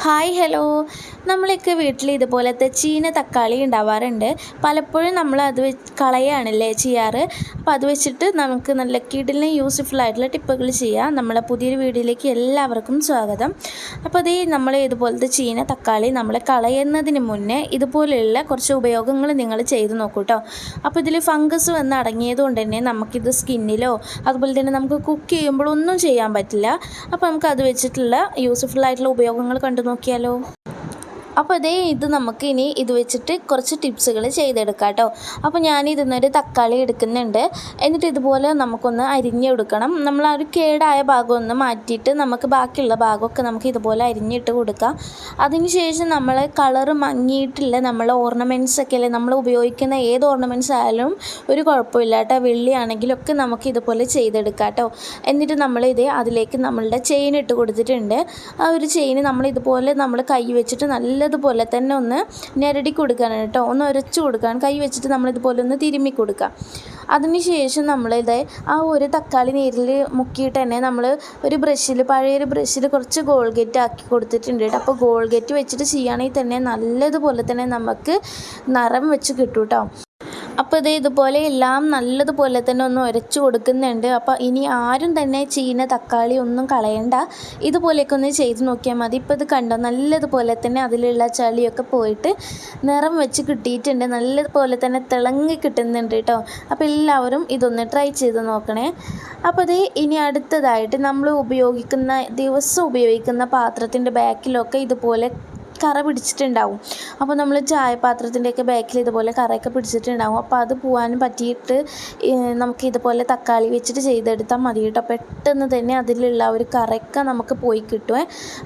Hi hello. നമ്മളൊക്കെ വീട്ടിൽ ഇതുപോലത്തെ ചീന തക്കാളി ഉണ്ടാവാറുണ്ട്. പലപ്പോഴും നമ്മൾ അത് കളയാണല്ലേ ചെയ്യാറ്. അപ്പോൾ അത് വെച്ചിട്ട് നമുക്ക് നല്ല കിടിലൻ യൂസ്ഫുൾ ആയിട്ടുള്ള ടിപ്പുകൾ ചെയ്യാം. നമ്മളെ പുതിയൊരു വീഡിയോയിലേക്ക് എല്ലാവർക്കും സ്വാഗതം. അപ്പോൾ അതേ നമ്മൾ ഇതുപോലത്തെ ചീന തക്കാളി നമ്മൾ കളയുന്നതിന് മുന്നേ ഇതുപോലെയുള്ള കുറച്ച് ഉപയോഗങ്ങൾ നിങ്ങൾ ചെയ്ത് നോക്കൂ കേട്ടോ. അപ്പോൾ ഇതിൽ ഫംഗസ് വന്ന് അടങ്ങിയത് കൊണ്ട് തന്നെ നമുക്കിത് സ്കിന്നിലോ അതുപോലെ തന്നെ നമുക്ക് കുക്ക് ചെയ്യുമ്പോഴൊന്നും ചെയ്യാൻ പറ്റില്ല. അപ്പോൾ നമുക്ക് അത് വെച്ചിട്ടുള്ള യൂസ്ഫുൾ ആയിട്ടുള്ള ഉപയോഗങ്ങൾ കണ്ടു നോക്കിയാലോ. അപ്പോൾ ഇത് നമുക്ക് ഇനി ഇത് വെച്ചിട്ട് കുറച്ച് ടിപ്സുകൾ ചെയ്തെടുക്കാം കേട്ടോ. അപ്പോൾ ഞാൻ ഇതിന്നൊരു തക്കാളി എടുക്കുന്നുണ്ട്. എന്നിട്ട് ഇതുപോലെ നമുക്കൊന്ന് അരിഞ്ഞെടുക്കണം. നമ്മൾ ആ ഒരു കേടായ ഭാഗം ഒന്ന് മാറ്റിയിട്ട് നമുക്ക് ബാക്കിയുള്ള ഭാഗമൊക്കെ നമുക്ക് ഇതുപോലെ അരിഞ്ഞിട്ട് കൊടുക്കാം. അതിനുശേഷം നമ്മൾ കളറ് മങ്ങിയിട്ടില്ല നമ്മൾ ഓർണമെൻറ്റ്സ് ഒക്കെ അല്ലേ നമ്മൾ ഉപയോഗിക്കുന്ന ഏത് ഓർണമെൻറ്റ്സ് ആയാലും ഒരു കുഴപ്പമില്ല കേട്ടോ. വെള്ളിയാണെങ്കിലൊക്കെ നമുക്ക് ഇതുപോലെ ചെയ്തെടുക്കാം കേട്ടോ. എന്നിട്ട് അതിലേക്ക് നമ്മളുടെ ചെയിൻ ഇട്ട് കൊടുത്തിട്ടുണ്ട്. ആ ഒരു ചെയിൻ നമ്മൾ ഇതുപോലെ നമ്മൾ കൈ വെച്ചിട്ട് നല്ലതുപോലെ തന്നെ ഒന്ന് ഞെരടി കൊടുക്കുകയാണ് കേട്ടോ. ഒന്ന് ഉരച്ചു കൊടുക്കാൻ കൈ വെച്ചിട്ട് നമ്മളിതുപോലെ ഒന്ന് തിരുമ്മി കൊടുക്കുക. അതിനുശേഷം ആ ഒരു തക്കാളി നീരിൽ മുക്കിയിട്ട് തന്നെ നമ്മൾ ഒരു പഴയൊരു ബ്രഷിൽ കുറച്ച് ഗോൾഗേറ്റ് ആക്കി കൊടുത്തിട്ടുണ്ട് കേട്ടോ. അപ്പോൾ ഗോൾഗേറ്റ് വെച്ചിട്ട് ചെയ്യുകയാണെങ്കിൽ തന്നെ നല്ലതുപോലെ തന്നെ നമുക്ക് നിറം വെച്ച് കിട്ടും കേട്ടോ. അപ്പോൾ ഇതുപോലെ എല്ലാം നല്ലതുപോലെ തന്നെ ഒന്ന് ഉരച്ചു കൊടുക്കുന്നുണ്ട്. അപ്പോൾ ഇനി ആരും തന്നെ ചീന തക്കാളി ഒന്നും കളയണ്ട, ഇതുപോലെയൊക്കെ ഒന്ന് ചെയ്ത് നോക്കിയാൽ മതി. ഇപ്പോൾ ഇത് കണ്ടോ, നല്ലതുപോലെ തന്നെ അതിലുള്ള ചളിയൊക്കെ പോയിട്ട് നിറം വെച്ച് കിട്ടിയിട്ടുണ്ട്. നല്ലതുപോലെ തന്നെ തിളങ്ങി കിട്ടുന്നുണ്ട് കേട്ടോ. അപ്പോൾ എല്ലാവരും ഇതൊന്ന് ട്രൈ ചെയ്ത് നോക്കണേ. അപ്പോൾ ഇനി അടുത്തതായിട്ട് നമ്മൾ ദിവസം ഉപയോഗിക്കുന്ന പാത്രത്തിൻ്റെ ബാക്കിലൊക്കെ ഇതുപോലെ കറ പിടിച്ചിട്ടുണ്ടാവും. അപ്പോൾ നമ്മൾ ചായപാത്രത്തിൻ്റെയൊക്കെ ബാക്കിൽ ഇതുപോലെ കറയൊക്കെ പിടിച്ചിട്ടുണ്ടാവും. അപ്പോൾ അത് പോകാനും പറ്റിയിട്ട് നമുക്ക് ഇതുപോലെ തക്കാളി വെച്ചിട്ട് ചെയ്തെടുത്താൽ മതി കേട്ടോ. പെട്ടെന്ന് തന്നെ അതിലുള്ള ഒരു കറയൊക്കെ നമുക്ക് പോയി കിട്ടുമേ.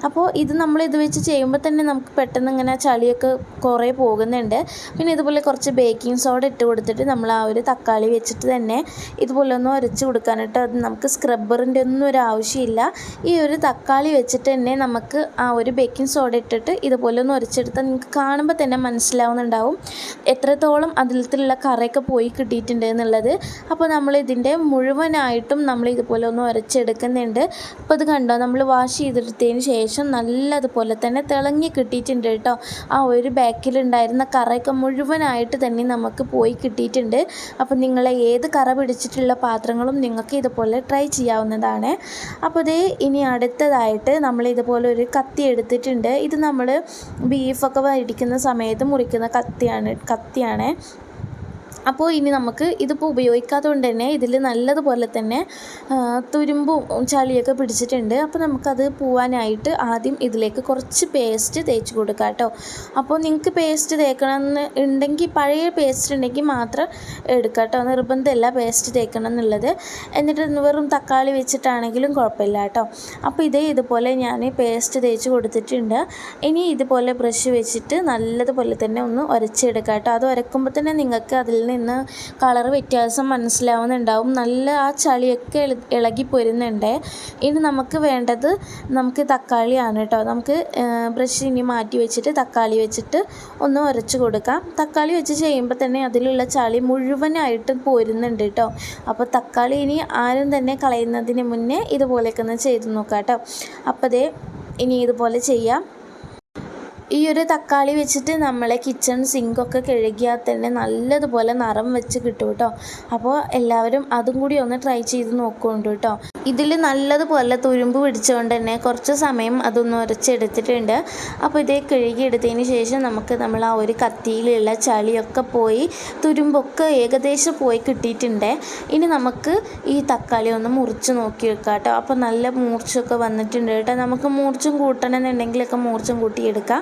അപ്പോൾ നമ്മൾ ഇത് വെച്ച് ചെയ്യുമ്പോൾ തന്നെ നമുക്ക് പെട്ടെന്ന് ഇങ്ങനെ ചളിയൊക്കെ കുറേ പോകുന്നുണ്ട്. പിന്നെ ഇതുപോലെ കുറച്ച് ബേക്കിംഗ് സോഡ ഇട്ട് കൊടുത്തിട്ട് നമ്മൾ ആ ഒരു തക്കാളി വെച്ചിട്ട് തന്നെ ഇതുപോലെ ഒന്ന് ഉരച്ച് കൊടുക്കാനായിട്ട് അത് നമുക്ക് സ്ക്രബ്ബറിൻ്റെ ഒന്നും ഒരു ആവശ്യമില്ല. ഈ ഒരു തക്കാളി വെച്ചിട്ട് തന്നെ നമുക്ക് ആ ഒരു ബേക്കിംഗ് സോഡ ഇട്ടിട്ട് ഇതുപോലെ ഒന്ന് ഉരച്ചെടുത്താൽ നിങ്ങൾക്ക് കാണുമ്പോൾ തന്നെ മനസ്സിലാവുന്നുണ്ടാവും എത്രത്തോളം അതിലുള്ള കറയൊക്കെ പോയി കിട്ടിയിട്ടുണ്ട് എന്നുള്ളത്. അപ്പോൾ നമ്മൾ ഇതിൻ്റെ മുഴുവനായിട്ടും നമ്മൾ ഇതുപോലെ ഒന്ന് ഉരച്ചെടുക്കുന്നുണ്ട്. അപ്പോൾ ഇത് കണ്ടോ, നമ്മൾ വാഷ് ചെയ്തെടുത്തതിന് ശേഷം നല്ലതുപോലെ തന്നെ തിളങ്ങി കിട്ടിയിട്ടുണ്ട് കേട്ടോ. ആ ഒരു ബാക്കിലുണ്ടായിരുന്ന കറയൊക്കെ മുഴുവനായിട്ട് തന്നെ നമുക്ക് പോയി കിട്ടിയിട്ടുണ്ട്. അപ്പോൾ നിങ്ങളെ ഏത് കറ പിടിച്ചിട്ടുള്ള പാത്രങ്ങളും നിങ്ങൾക്ക് ഇതുപോലെ ട്രൈ ചെയ്യാവുന്നതാണ്. അപ്പോൾ ഇനി അടുത്തതായിട്ട് നമ്മൾ ഇതുപോലെ ഒരു കത്തി എടുത്തിട്ടുണ്ട്. ഇത് നമ്മൾ ബീഫൊക്കെ മേടിക്കുന്ന സമയത്ത് മുറിക്കുന്ന കത്തിയാണ്. അപ്പോൾ ഇനി നമുക്ക് ഇതിപ്പോൾ ഉപയോഗിക്കാത്തത് കൊണ്ട് തന്നെ ഇതിൽ നല്ലതുപോലെ തന്നെ തുരുമ്പും ചളിയൊക്കെ പിടിച്ചിട്ടുണ്ട്. അപ്പോൾ നമുക്കത് പോവാനായിട്ട് ആദ്യം ഇതിലേക്ക് കുറച്ച് പേസ്റ്റ് തേച്ച് കൊടുക്കാം കേട്ടോ. അപ്പോൾ നിങ്ങൾക്ക് പേസ്റ്റ് തേക്കണമെന്ന് ഉണ്ടെങ്കിൽ പഴയ പേസ്റ്റ് ഉണ്ടെങ്കിൽ മാത്രം എടുക്കാം കേട്ടോ. നിർബന്ധമല്ല പേസ്റ്റ് തേക്കണം എന്നുള്ളത്. എന്നിട്ട് വെറും തക്കാളി വെച്ചിട്ടാണെങ്കിലും കുഴപ്പമില്ല കേട്ടോ. അപ്പോൾ ഇതുപോലെ ഞാൻ പേസ്റ്റ് തേച്ച് കൊടുത്തിട്ടുണ്ട്. ഇനി ഇതുപോലെ ബ്രഷ് വെച്ചിട്ട് നല്ലതുപോലെ തന്നെ ഒന്ന് ഉരച്ചെടുക്കാം കേട്ടോ. അത് ഉരക്കുമ്പോൾ തന്നെ നിങ്ങൾക്ക് അതിൽ നിന്ന് കളർ വ്യത്യാസം മനസ്സിലാവുന്നുണ്ടാവും. നല്ല ആ ചളിയൊക്കെ ഇളകി പോരുന്നുണ്ട്. ഇനി നമുക്ക് വേണ്ടത് തക്കാളിയാണ് കേട്ടോ. നമുക്ക് ബ്രഷ് ഇനി മാറ്റി വെച്ചിട്ട് തക്കാളി വെച്ചിട്ട് ഒന്ന് ഉരച്ച് കൊടുക്കാം. തക്കാളി വെച്ച് ചെയ്യുമ്പോൾ തന്നെ അതിലുള്ള ചളി മുഴുവനായിട്ട് പോരുന്നുണ്ട് കേട്ടോ. അപ്പോൾ തക്കാളി ഇനി ആരും തന്നെ കളയുന്നതിന് മുന്നേ ഇതുപോലെയൊക്കെ ഒന്ന് ചെയ്ത് നോക്കാം കേട്ടോ. അപ്പോൾ ഇനി ഇതുപോലെ ചെയ്യാം. ഈ ഒരു തക്കാളി വെച്ചിട്ട് നമ്മളെ കിച്ചൺ സിങ്കൊക്കെ കഴുകിയാൽ തന്നെ നല്ലതുപോലെ നിറം വെച്ച് കിട്ടും കേട്ടോ. അപ്പോൾ എല്ലാവരും അതും കൂടി ഒന്ന് ട്രൈ ചെയ്ത് നോക്കുന്നുണ്ട് കേട്ടോ. ഇതിൽ നല്ലതുപോലെ തുരുമ്പ് പിടിച്ചുകൊണ്ട് തന്നെ കുറച്ച് സമയം അതൊന്ന് ഉരച്ചെടുത്തിട്ടുണ്ട്. അപ്പോൾ കഴുകിയെടുത്തതിന് ശേഷം നമ്മൾ ആ ഒരു കത്തിയിലുള്ള ചളിയൊക്കെ പോയി തുരുമ്പൊക്കെ ഏകദേശം പോയി കിട്ടിയിട്ടുണ്ട്. ഇനി നമുക്ക് ഈ തക്കാളി ഒന്ന് മുറിച്ച് നോക്കി വെക്കാം കേട്ടോ. അപ്പോൾ നല്ല മൂർച്ചയൊക്കെ വന്നിട്ടുണ്ട് കേട്ടോ. നമുക്ക് മൂർച്ചം കൂട്ടണമെന്നുണ്ടെങ്കിലൊക്കെ മൂർച്ചം കൂട്ടിയെടുക്കാം.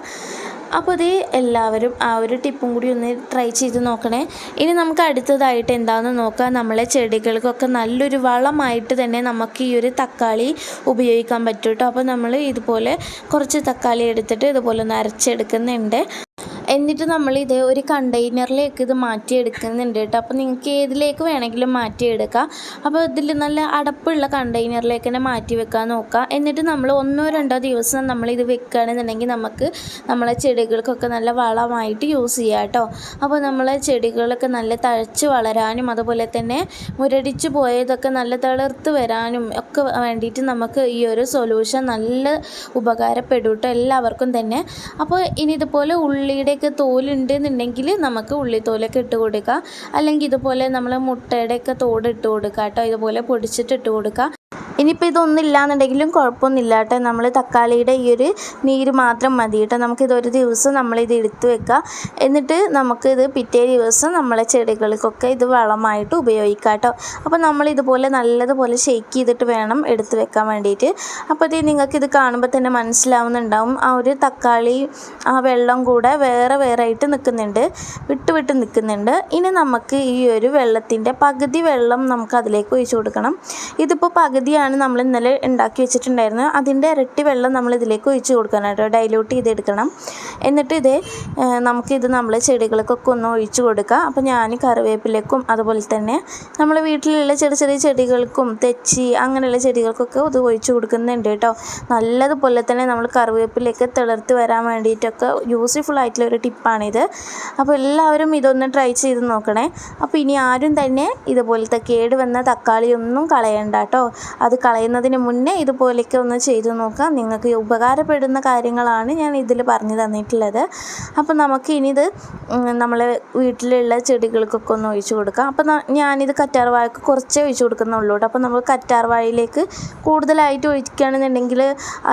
അപ്പോൾ എല്ലാവരും ആ ഒരു ടിപ്പും കൂടി ഒന്ന് ട്രൈ ചെയ്ത് നോക്കണേ. ഇനി നമുക്ക് അടുത്തതായിട്ട് എന്താണെന്ന് നോക്കാം. നമ്മളെ ചെടികൾക്കൊക്കെ നല്ലൊരു വളമായിട്ട് തന്നെ നമുക്ക് ഈ ഒരു തക്കാളി ഉപയോഗിക്കാൻ പറ്റും കേട്ടോ. അപ്പോൾ നമ്മൾ ഇതുപോലെ കുറച്ച് തക്കാളി എടുത്തിട്ട് ഇതുപോലെ ഒന്ന് അരച്ചെടുക്കുന്നുണ്ട്. എന്നിട്ട് നമ്മളിത് ഒരു കണ്ടെയ്നറിലേക്ക് ഇത് മാറ്റിയെടുക്കുന്നുണ്ട് കേട്ടോ. അപ്പോൾ നിങ്ങൾക്ക് ഏതിലേക്ക് വേണമെങ്കിലും മാറ്റിയെടുക്കാം. അപ്പോൾ ഇതിൽ നല്ല അടപ്പുള്ള കണ്ടെയ്നറിലേക്ക് തന്നെ മാറ്റി വെക്കാൻ നോക്കുക. എന്നിട്ട് നമ്മൾ 1-2 ദിവസം നമ്മളിത് വെക്കുകയാണെന്നുണ്ടെങ്കിൽ നമുക്ക് നമ്മളെ ചെടികൾക്കൊക്കെ നല്ല വളമായിട്ട് യൂസ് ചെയ്യാം കേട്ടോ. അപ്പോൾ നമ്മളെ ചെടികളൊക്കെ നല്ല തഴച്ച് വളരാനും അതുപോലെ തന്നെ മുരടിച്ച് പോയതൊക്കെ നല്ല തളിർത്ത് വരാനും ഒക്കെ വേണ്ടിയിട്ട് നമുക്ക് ഈ ഒരു സൊല്യൂഷൻ നല്ല ഉപകാരപ്പെടും കേട്ടോ എല്ലാവർക്കും തന്നെ. അപ്പോൾ ഇനി ഇതുപോലെ ഉള്ളിയുടെയൊക്കെ തോലുണ്ട് എന്നുണ്ടെങ്കിൽ നമുക്ക് ഉള്ളിത്തോലൊക്കെ ഇട്ട് കൊടുക്കുക. അല്ലെങ്കിൽ ഇതുപോലെ നമ്മൾ മുട്ടയുടെയൊക്കെ തോട് ഇട്ട് കൊടുക്കുക കേട്ടോ. ഇതുപോലെ പൊടിച്ചിട്ട് ഇട്ട് കൊടുക്കുക. ഇനിയിപ്പോൾ ഇതൊന്നും ഇല്ലാന്നുണ്ടെങ്കിലും കുഴപ്പമൊന്നുമില്ല കേട്ടോ. നമ്മൾ തക്കാളിയുടെ ഈ ഒരു നീര് മാത്രം മതി കേട്ടോ. നമുക്കിതൊരു ദിവസം നമ്മളിത് എടുത്ത് വെക്കുക. എന്നിട്ട് നമുക്കിത് പിറ്റേ ദിവസം നമ്മളെ ചെടികൾക്കൊക്കെ ഇത് വളമായിട്ട് ഉപയോഗിക്കാം കേട്ടോ. അപ്പോൾ നമ്മളിതുപോലെ നല്ലതുപോലെ ഷെയ്ക്ക് ചെയ്തിട്ട് വേണം എടുത്ത് വെക്കാൻ വേണ്ടിയിട്ട്. അപ്പോൾ ഇത് നിങ്ങൾക്കിത് കാണുമ്പോൾ തന്നെ മനസ്സിലാവുന്നുണ്ടാവും ആ ഒരു തക്കാളി ആ വെള്ളം കൂടെ വേറെ ആയിട്ട് നിൽക്കുന്നുണ്ട്, വിട്ട് നിൽക്കുന്നുണ്ട്. ഇനി നമുക്ക് ഈ ഒരു വെള്ളത്തിൻ്റെ പകുതി വെള്ളം നമുക്ക് അതിലേക്ക് ഒഴിച്ചു കൊടുക്കണം. ഇതിപ്പോൾ പകുതിയാണ് നമ്മൾ ഇന്നലെ ഉണ്ടാക്കി വെച്ചിട്ടുണ്ടായിരുന്നു. അതിൻ്റെ ഇരട്ടി വെള്ളം നമ്മൾ ഇതിലേക്ക് ഒഴിച്ച് കൊടുക്കണം കേട്ടോ. ഡൈല്യൂട്ട് ചെയ്തെടുക്കണം. എന്നിട്ട് നമുക്കിത് നമ്മൾ ചെടികൾക്കൊക്കെ ഒന്ന് ഒഴിച്ച് കൊടുക്കുക. അപ്പോൾ ഞാൻ കറിവേപ്പിലേക്കും അതുപോലെ തന്നെ നമ്മൾ വീട്ടിലുള്ള ചെറിയ ചെടികൾക്കും തെച്ചി അങ്ങനെയുള്ള ചെടികൾക്കൊക്കെ ഇത് ഒഴിച്ച് കൊടുക്കുന്നുണ്ട് കേട്ടോ. നല്ലതുപോലെ തന്നെ നമ്മൾ കറിവേപ്പിലേക്ക് തിളർത്ത് വരാൻ വേണ്ടിയിട്ടൊക്കെ യൂസ്ഫുൾ ആയിട്ടുള്ള ഒരു ടിപ്പാണിത്. അപ്പോൾ എല്ലാവരും ഇതൊന്ന് ട്രൈ ചെയ്ത് നോക്കണേ. അപ്പോൾ ഇനി ആരും തന്നെ ഇതുപോലത്തെ കേട് വന്ന തക്കാളിയൊന്നും കളയണ്ട കേട്ടോ. അത് കളയുന്നതിന് മുന്നേ ഇതുപോലെയൊക്കെ ഒന്ന് ചെയ്തു നോക്കാം. നിങ്ങൾക്ക് ഉപകാരപ്പെടുന്ന കാര്യങ്ങളാണ് ഞാൻ ഇതിൽ പറഞ്ഞു തന്നിട്ടുള്ളത്. അപ്പോൾ നമുക്ക് ഇനിയിത് നമ്മളെ വീട്ടിലുള്ള ചെടികൾക്കൊക്കെ ഒന്ന് ഒഴിച്ചു കൊടുക്കാം. അപ്പോൾ ഞാനിത് കറ്റാർവാഴക്ക് കുറച്ചേ ഒഴിച്ചു കൊടുക്കുന്നുള്ളൂ കേട്ടോ. അപ്പോൾ നമ്മൾ കറ്റാർവാഴയിലേക്ക് കൂടുതലായിട്ട് ഒഴിക്കുകയാണെന്നുണ്ടെങ്കിൽ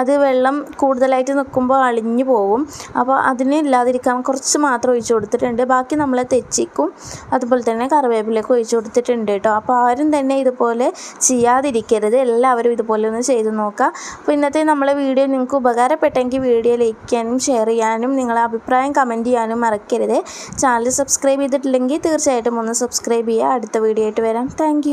അത് വെള്ളം കൂടുതലായിട്ട് നിൽക്കുമ്പോൾ അളിഞ്ഞു പോകും. അപ്പോൾ അതിന് ഇല്ലാതിരിക്കാൻ കുറച്ച് മാത്രം ഒഴിച്ചു കൊടുത്തിട്ടുണ്ട്. ബാക്കി നമ്മൾ തെച്ചിക്കും അതുപോലെ തന്നെ കറിവേപ്പിലേക്ക് ഒഴിച്ചു കൊടുത്തിട്ടുണ്ട് കേട്ടോ. അപ്പോൾ ആരും തന്നെ ഇതുപോലെ ചെയ്യാതിരിക്കരുത്. എല്ലാവരും ഇതുപോലെ ഒന്ന് ചെയ്ത് നോക്കുക. അപ്പോൾ ഇന്നത്തെ നമ്മളെ വീഡിയോ നിങ്ങൾക്ക് ഉപകാരപ്പെട്ടെങ്കിൽ വീഡിയോ ലൈക്ക് ചെയ്യാനും ഷെയർ ചെയ്യാനും നിങ്ങളെ അഭിപ്രായം കമൻറ്റ് ചെയ്യാനും മറക്കരുത്. ചാനൽ സബ്സ്ക്രൈബ് ചെയ്തിട്ടില്ലെങ്കിൽ തീർച്ചയായിട്ടും ഒന്ന് സബ്സ്ക്രൈബ് ചെയ്യുക. അടുത്ത വീഡിയോ ആയിട്ട് വരാം. താങ്ക്